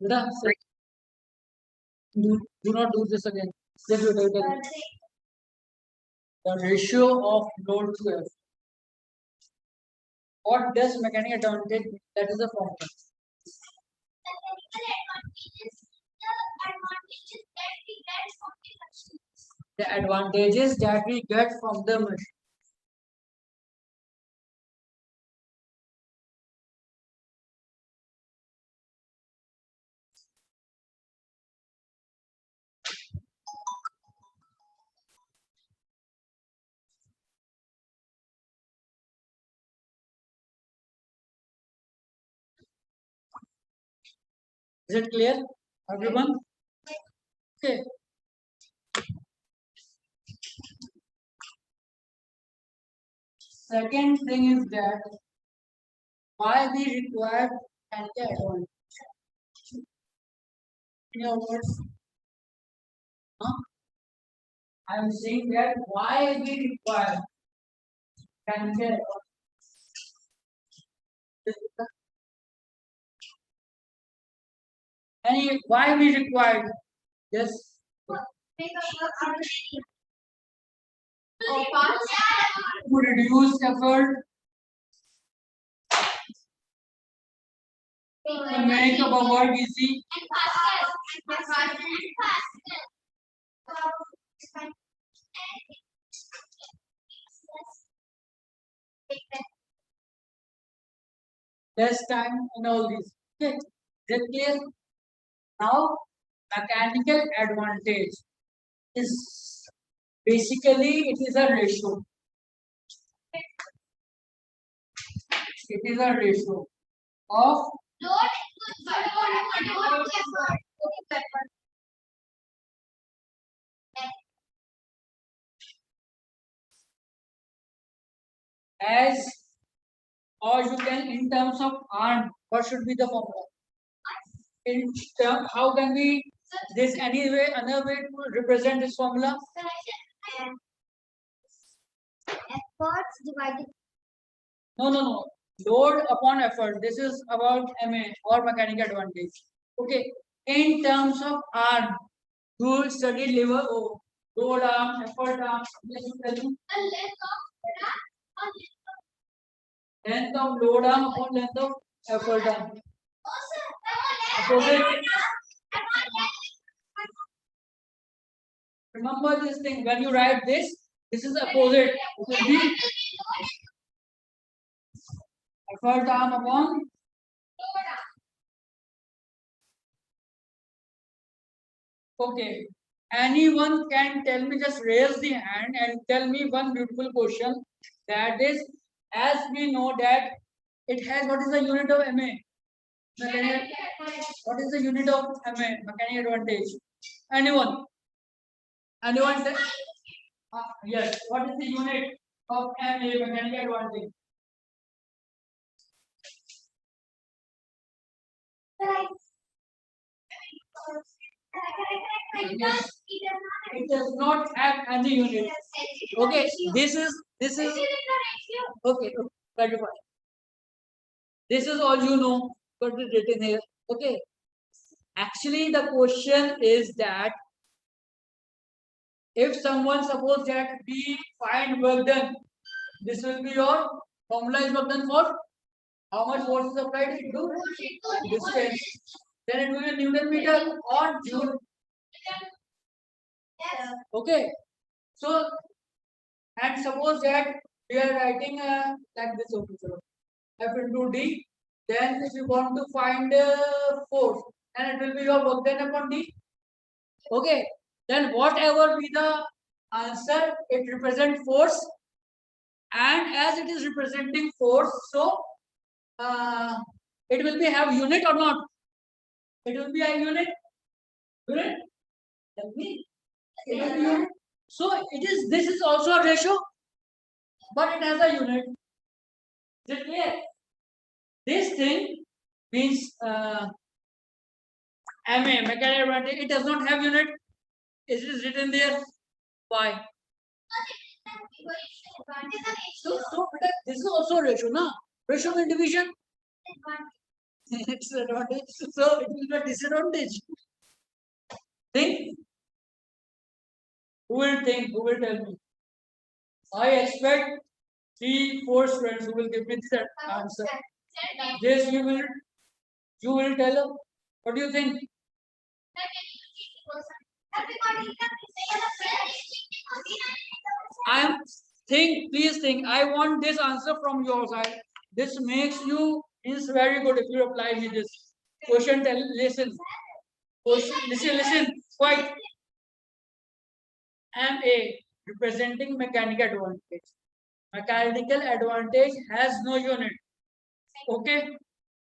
Do not do this again. Just do it again. The ratio of load to F. What does mechanical advantage mean? That is the formula. The advantages that we get from the machine. Is it clear, everyone? Okay. Second thing is that why we require mechanical advantage. In your words, I am saying that why we require mechanical advantage. Why we require? Yes. To reduce effort, to make our work easy, less time, and all these. Okay, is it clear? Now, mechanical advantage is basically it is a ratio. It is a ratio of as, or you can in terms of earn. What should be the formula? In term, how can we this anyway another way to represent this formula? Efforts divided. No. Load upon effort. This is about MA or mechanical advantage. Okay. In terms of R, you study lever O, load arm, effort arm. Length of load arm upon length of effort arm. Opposite. Remember this thing when you write this. This is opposite. It will be effort arm upon okay. Anyone can tell me, just raise the hand and tell me one beautiful question. That is, as we know that it has what is the unit of MA? What is the unit of MA? Mechanical advantage. Anyone? Anyone? Yes. What is the unit of MA mechanical advantage? Yes. It does not have any unit. Okay, this is okay. Clarify. This is all you know. Got it written here. Okay. Actually, the question is that if someone suppose that we find work done, this will be your formula is work done for how much force is applied into distance. Then it will be Newton meter or Joule. Okay. So, and suppose that we are writing like this, okay, F into D. Then if you want to find force, and it will be your work done upon D. Okay. Then whatever be the answer, it represents force. And as it is representing force, so it will be have unit or not? It will be a unit. Unit? Tell me. It will be unit. So it is. This is also a ratio, but it has a unit. Is it clear? This thing means MA mechanical advantage. It does not have unit. It is written there. Why? So this is also a ratio, no? Ratio in division. It's advantage. So it will be a disadvantage. Think. Who will think? Who will tell me? I expect 3, 4 students who will give me this answer. Yes, you will tell them. What do you think? I am please think. I want this answer from your side. This makes you is very good if you apply me this question. Listen. Listen. Quite. MA representing mechanical advantage. Mechanical advantage has no unit. Okay?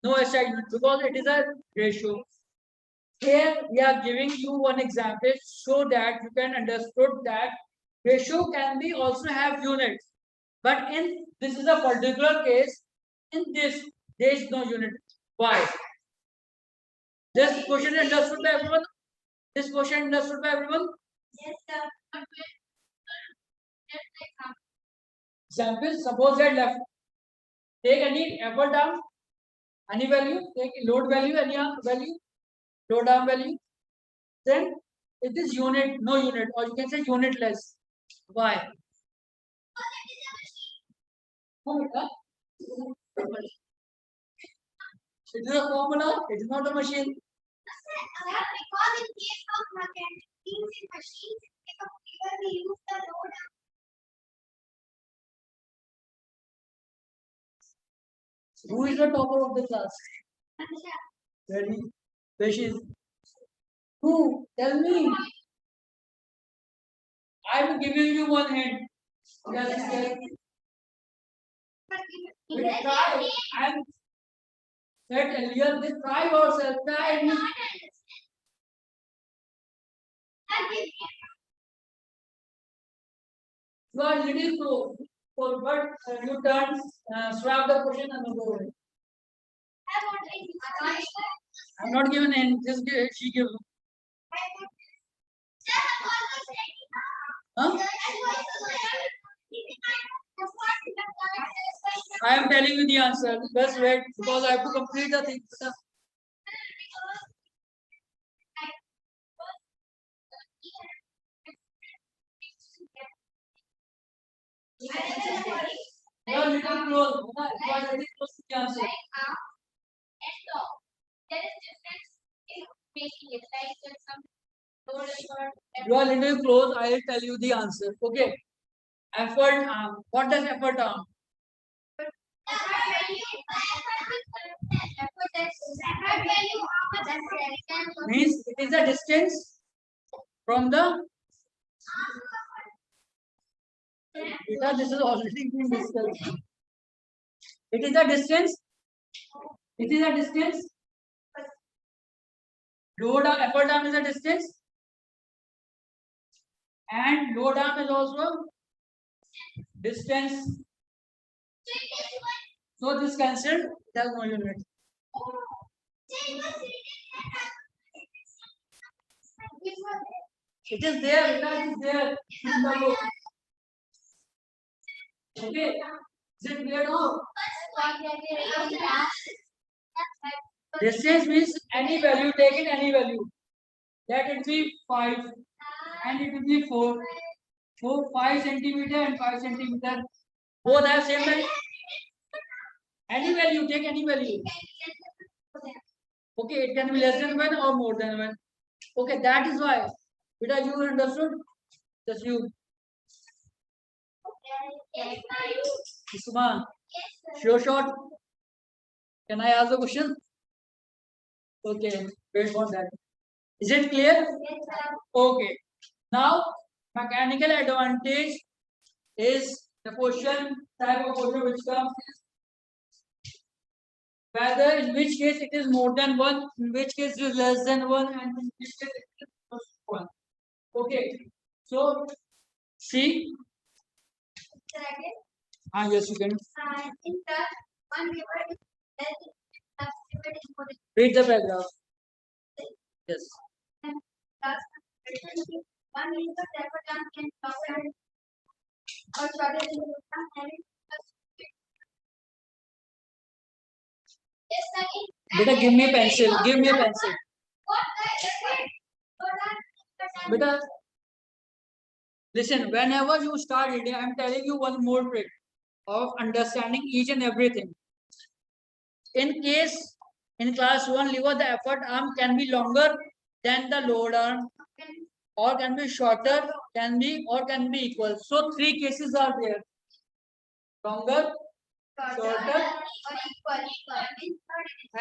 No SI unit because it is a ratio. Here we are giving you one example so that you can understood that ratio can be also have units. But in this is a particular case, in this there is no unit. Why? This question understood by everyone? This question understood by everyone? Yes, sir. Example, suppose that left. Take any apple down, any value, take load value, any value, load arm value. Then it is unit, no unit, or you can say unitless. Why? It is a formula, it is not a machine. Because in case of machines, if a fever we use the load. Who is the topper of the class? Very patient. Who? Tell me. I am giving you one hint. Yes, try. I am said earlier, this try yourself. Try. You are little slow. For but you turn, swap the question and go away. I'm not giving in. Just she gives. Huh? I am telling you the answer. Just wait because I have to complete the thing. You are little close. You are very close to the answer. You are little close. I will tell you the answer. Okay. Effort arm. What does effort arm? Means it is the distance from the. Because this is already been discussed. It is the distance. It is a distance. Load arm, effort arm is a distance. And load arm is also distance. So this cancelled. There is no unit. It is there. It is there in the book. Okay. Is it clear now? Distance means any value taken, any value. Let it be 5 and it will be 4. So 5 centimeter and 5 centimeter. Both have same value. Any value, take any value. Okay, it can be less than 1 or more than 1. Okay, that is why. Beta, you understood? Just you. Isma, sure shot. Can I ask a question? Okay, wait for that. Is it clear? Okay. Now, mechanical advantage is the question type of question which comes is whether in which case it is more than 1, in which case it is less than 1, and in which case it is equal to 1. Okay. So, see. Yes, you can. Read the paragraph. Yes. One is the paper gun can cover or shorter than the gun having yes, Beta, give me a pencil. Give me a pencil. Beta, listen. Whenever you start reading, I'm telling you one more trick of understanding each and everything. In case in class 1 lever, the effort arm can be longer than the load arm, or can be shorter, can be equal. So three cases are there: longer, shorter,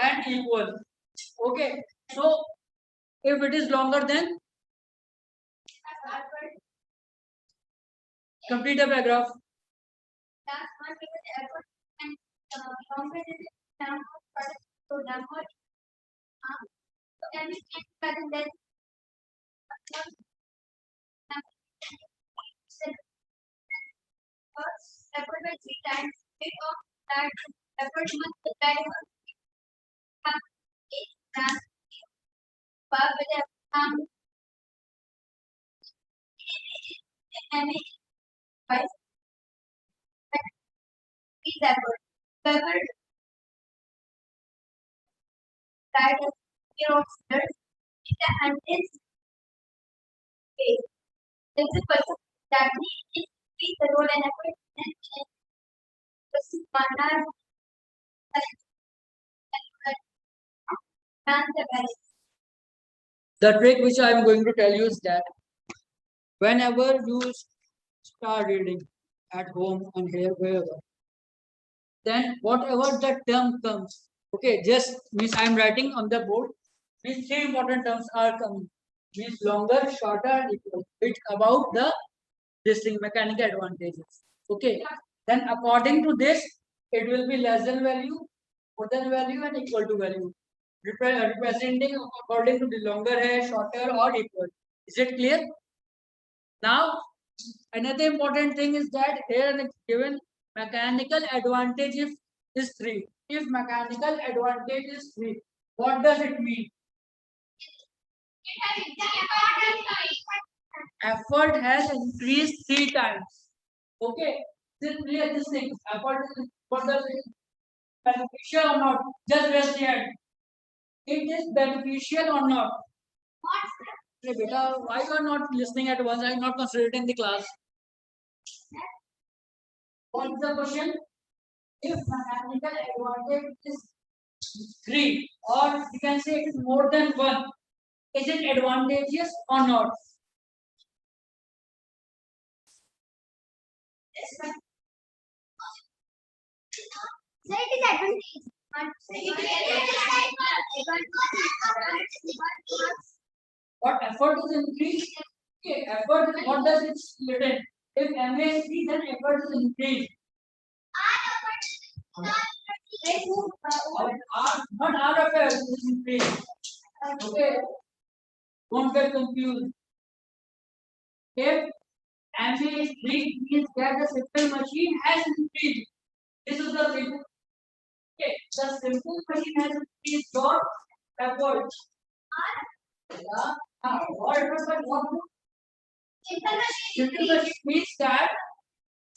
and equal. Okay. So if it is longer, then complete the paragraph. Effort by 3 times, big of that effort must be carried on. These effort. Whoever died of fear of dirt, and is faith. This is person that is free the role and effort and this is manner and the best. The trick which I am going to tell you is that whenever you start reading at home and here wherever, then whatever the term comes, okay, just means I am writing on the board. These three important terms are coming. Means longer, shorter, and equal. It's about the this thing mechanical advantages. Okay. Then according to this, it will be less than value, more than value, and equal to value. Representing according to the longer hair, shorter, or equal. Is it clear? Now, another important thing is that here it's given mechanical advantage if is 3. If mechanical advantage is 3, what does it mean? Effort has increased 3 times. Okay, this clear this thing. Effort is what does it beneficial or not? Just raise the hand. It is beneficial or not? Hey, beta, why you are not listening at once? I am not concentrating the class. What is the question? If mechanical advantage is 3, or you can say it is more than 1, is it advantageous or not? So it is advantage. What effort is increased? Okay, effort, what does it split in? If MA is 3, then effort is increased. Not R of F is increased. Okay, don't get confused. If MA is 3, means that the simple machine has increased. This is the thing. Okay, the simple machine has increased your effort. Yeah. What effort by what? Simple machine means that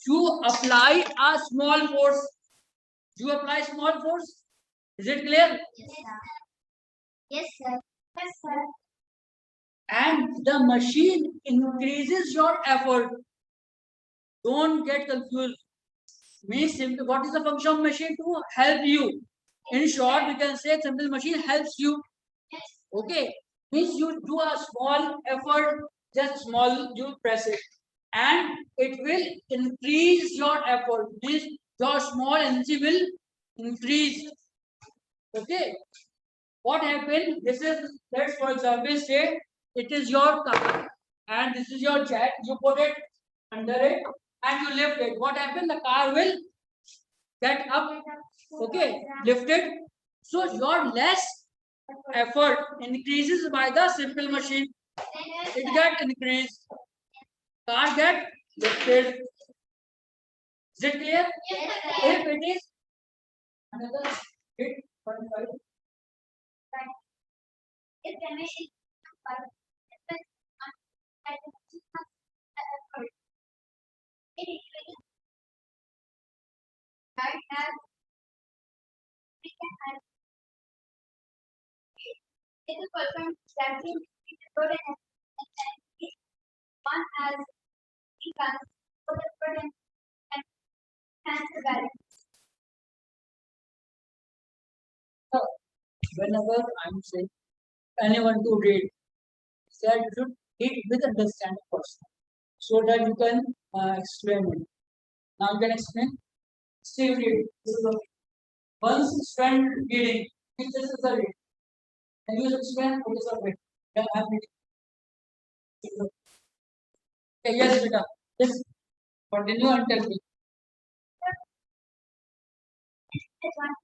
you apply a small force. You apply small force. Is it clear? Yes, sir. Yes, sir. And the machine increases your effort. Don't get confused. Means simply, what is the function of machine? To help you. In short, we can say simple machine helps you. Okay. Means you do a small effort, just small, you press it. And it will increase your effort. Means your small energy will increase. Okay. What happened? This is, let's for example say it is your car and this is your jack. You put it under it and you lift it. What happened? The car will get up. Okay, lifted. So your less effort increases by the simple machine. It get increased. Car get lifted. Is it clear? If it is another 8.5. If MA is 5, it is right as we can have If the person exactly repeats the word and then if one has three guns, so the word and has the balance. So, whenever I'm saying anyone to read, that you should read with understanding first, so that you can explain it. Now you can explain. Still read. This is a- Once spent reading, this is the read. And you explain what is the read. Then I'm reading. Okay, yes, Vita. Yes. Continue and tell me. This one,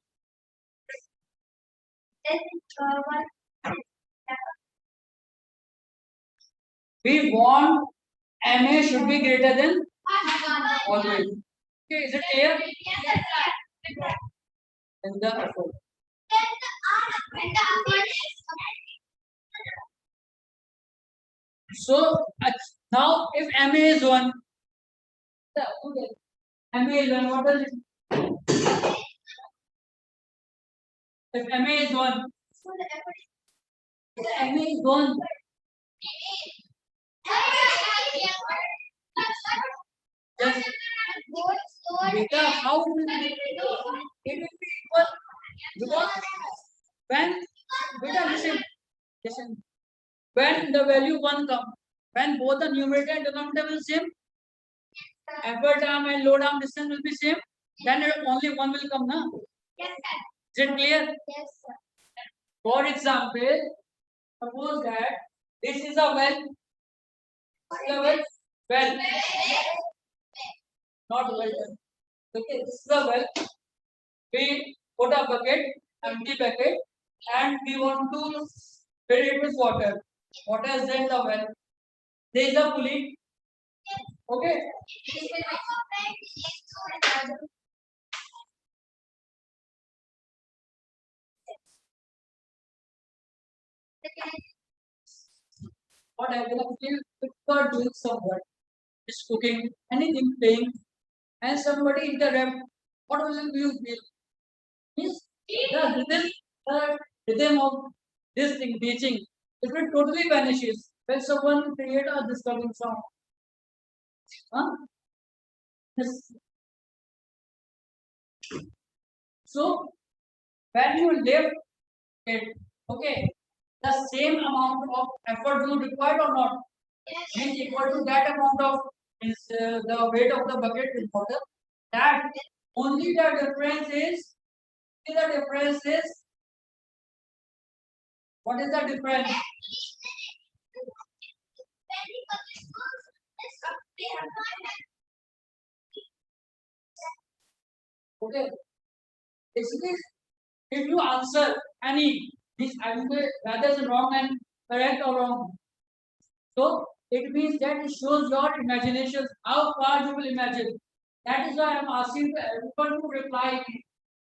then one, We want MA should be greater than always. Okay, is it clear? Then the effort. So now if MA is 1, MA is 1, what does it? If MA is 1, MA is 1. Just Beta, how will it be? It will be equal because when Beta listen. When the value 1 comes, when both the numerator and denominator will same, effort arm and load arm distance will be same, then only 1 will come now. Yes, sir. Is it clear? Yes, sir. For example, suppose that this is a well. Well, not well done. Okay, this is a well. We put a bucket, empty bucket, and we want to fill it with water. Water is there in the well. There is a pulley. Okay. What happens if you are doing some work, is cooking, anything, playing, and somebody interrupt? What will you feel? Means the rhythm of this thing teaching, it will totally vanishes when someone create a disturbing sound. Huh? Yes. So when you lift it, okay, the same amount of effort you required or not, means equal to that amount of the weight of the bucket with water. That only the difference is what is the difference? Okay, basically, if you answer any, this I will say whether it's wrong and correct or wrong. So it means that it shows your imagination, how far you will imagine. That is why I'm asking everyone to reply.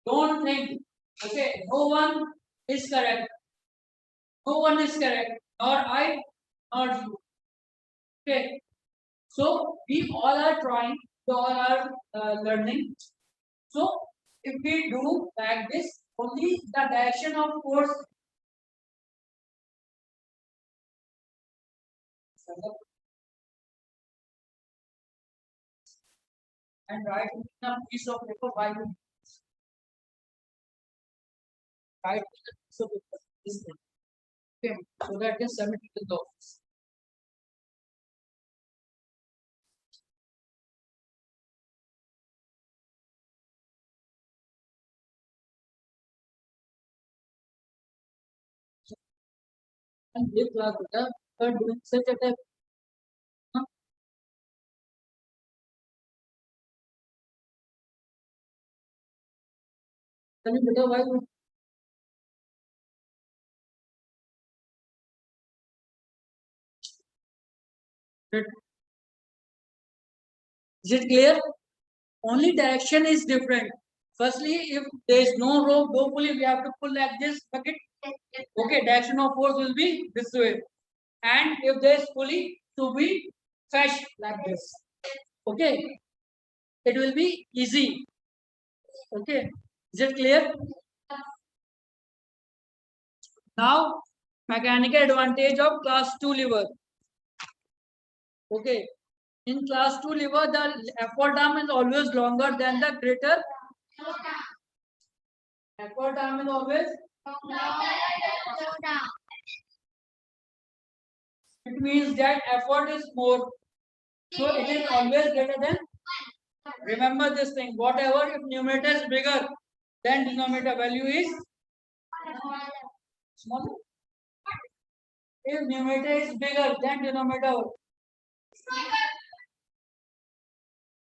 Don't think, okay, no one is correct. No one is correct, nor I, nor you. Okay, so we all are trying, we all are learning. So if we do like this, only the direction of force and write in a piece of paper by you. Write in a piece of paper. This thing. Okay, so that can submit it to the office. And ये class beta for doing such a type. Huh? Tell me beta why you did. Is it clear? Only direction is different. Firstly, if there is no rope, no pulley, we have to pull like this bucket. Okay, direction of force will be this way. And if there is pulley, to be fetch like this. Okay, it will be easy. Okay, is it clear? Now Mechanical advantage of class 2 lever. Okay. In class 2 lever, the effort arm is always longer than the greater. Effort arm is always. It means that effort is more. So it is always greater than. Remember this thing. Whatever if numerator is bigger, then denominator value is smaller. If numerator is bigger, then denominator.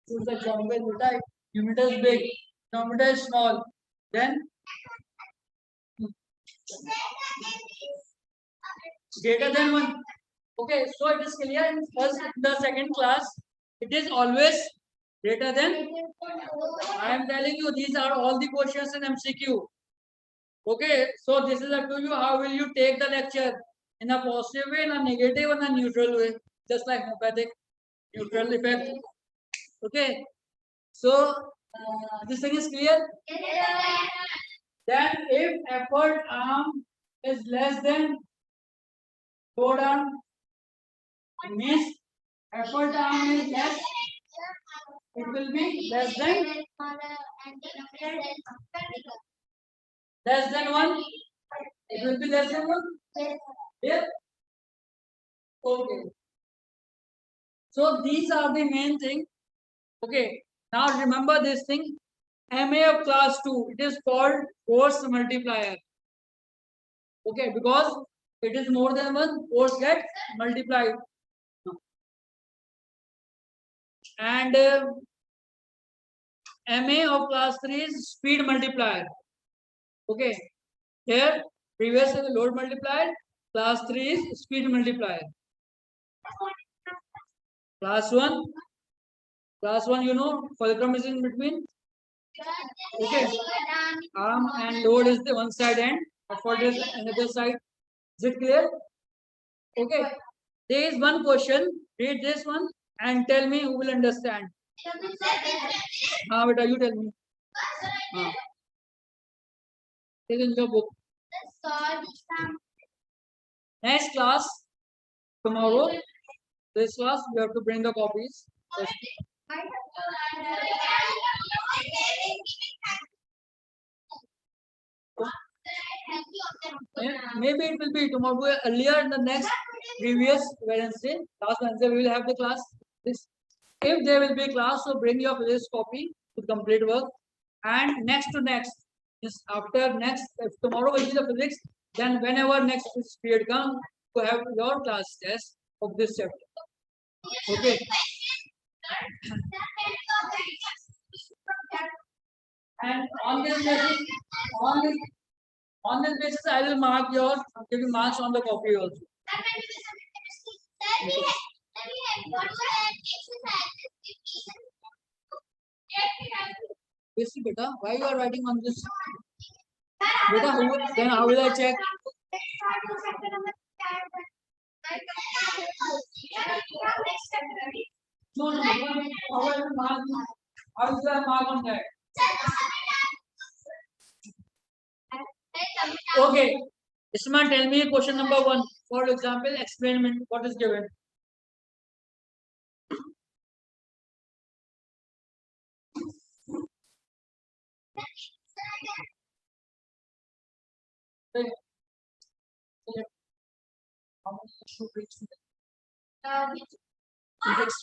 Choose the geometry type. Numerator is big, denominator is small. Then greater than 1. Okay, so it is clear in the second class. It is always greater than. I am telling you, these are all the questions in MCQ. Okay, so this is up to you. How will you take the lecture? In a positive way, in a negative, or in a neutral way? Just like homeopathic neutral effect. Okay, so this thing is clear. Then, if effort arm is less than load arm, means effort arm is less. It will be less than 1. It will be less than 1. Yeah. Okay. So these are the main thing. Okay. Now remember this thing. MA of class 2. It is called force multiplier. Okay, because it is more than 1, force gets multiplied. And MA of class 3 is speed multiplier. Okay. Here, previous is load multiplier. Class 3 is speed multiplier. Class 1, you know, fulcrum is in between. Okay. Arm and load is the one side and effort is another side. Is it clear? Okay. There is one question. Read this one and tell me who will understand. Beta, you tell me. Take in your book. Next class, tomorrow. This class, you have to bring the copies. Maybe it will be tomorrow earlier in the next previous Wednesday. Last Wednesday we will have the class. This, if there will be class, so bring your physics copy to complete work. And next to next, is after next, if tomorrow will be the physics, then whenever next period comes, to have your class test of this chapter. Okay. And on this basis, on this basis, I will mark your giving marks on the copy also. Yes, beta, why you are writing on this? Beta, then how will I check? No, how will I mark? How will I mark on that? Okay. Isma, tell me question number 1. For example, experiment. What is given? How many should reach?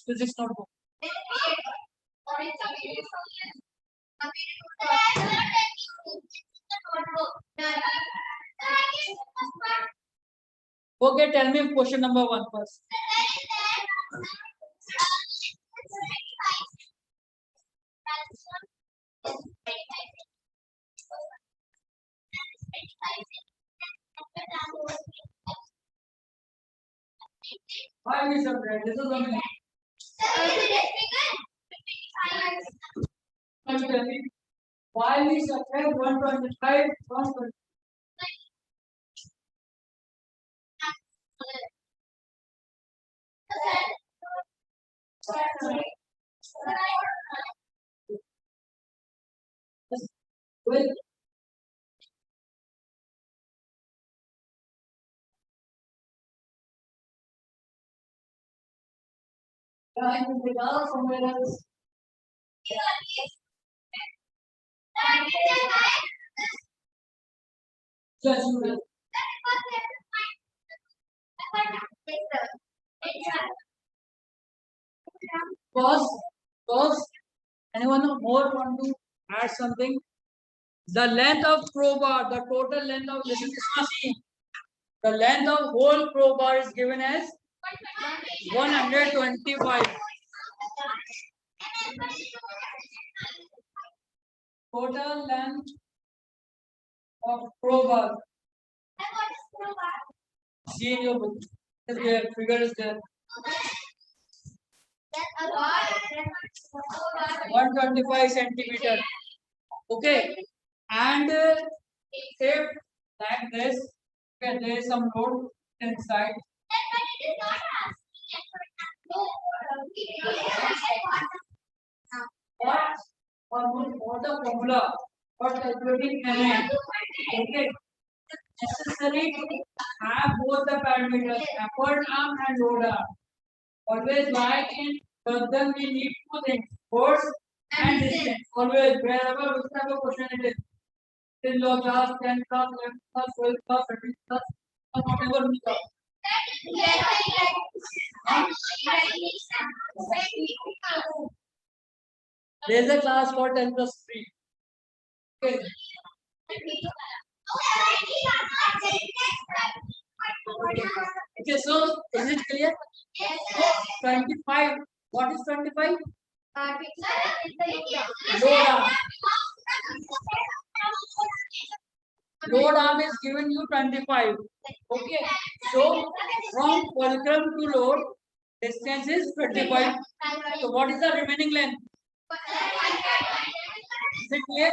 Physics notebook. Okay, tell me question number 1 first. Why we subtract? This is one. Why we subtract 125 from 20? Well, Yeah, you will go somewhere else. Yes, you will. Pause. Anyone more want to add something? The length of crowbar, the total length of listen to this machine. The length of whole crowbar is given as 125. Total length of crowbar. See in your book. Is there, figure is there. 125 centimeter. Okay. And if like this, okay, there is some load inside. What the formula for calculating NM? Okay. Necessary to have both the parameters, effort arm and load arm. Always like in them we need two things, force and distance. Always wherever which type of question it is. Till law class, 10 class, 11 class, 12 class, 13 class, or whatever we talk. There is a class for 10 plus 3. Okay. Okay, so is it clear? 25. What is 25? Load arm. Load arm is given you 25. Okay. So from fulcrum to load, distance is 25. So what is the remaining length? Is it clear?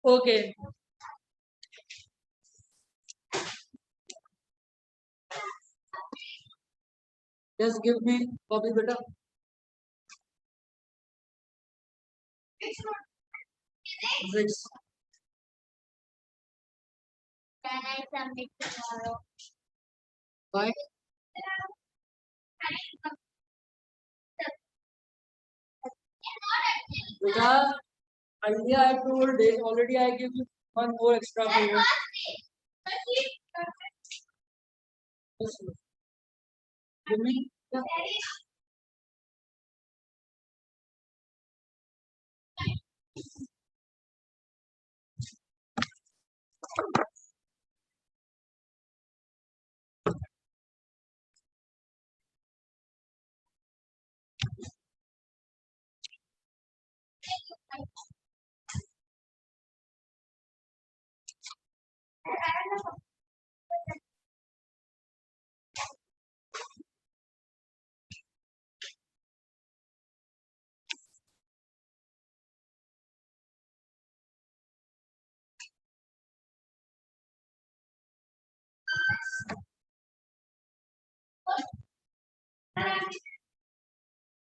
Okay. Just give me copy beta. Six. Can I submit tomorrow? Why? Beta, idea I told it already. I give you one more extra period. Just give me. Yeah.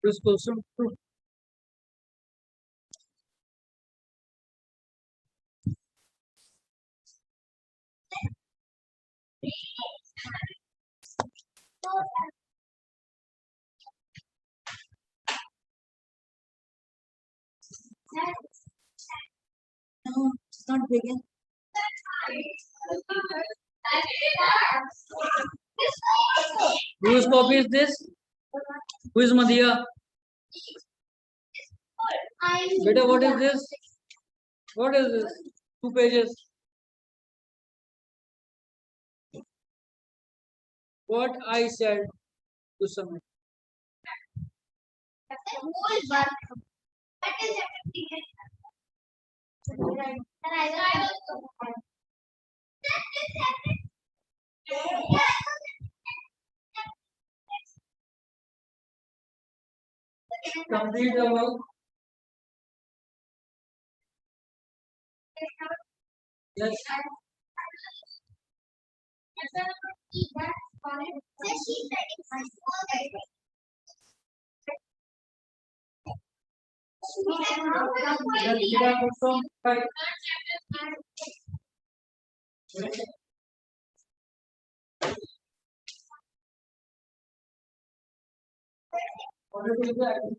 This question two. No, it's not begin. Whose copy is this? Who is Madhya? Beta, what is this? What is this? 2 pages. What I said to submit. Complete the work. Yes. Then we are also by what is that?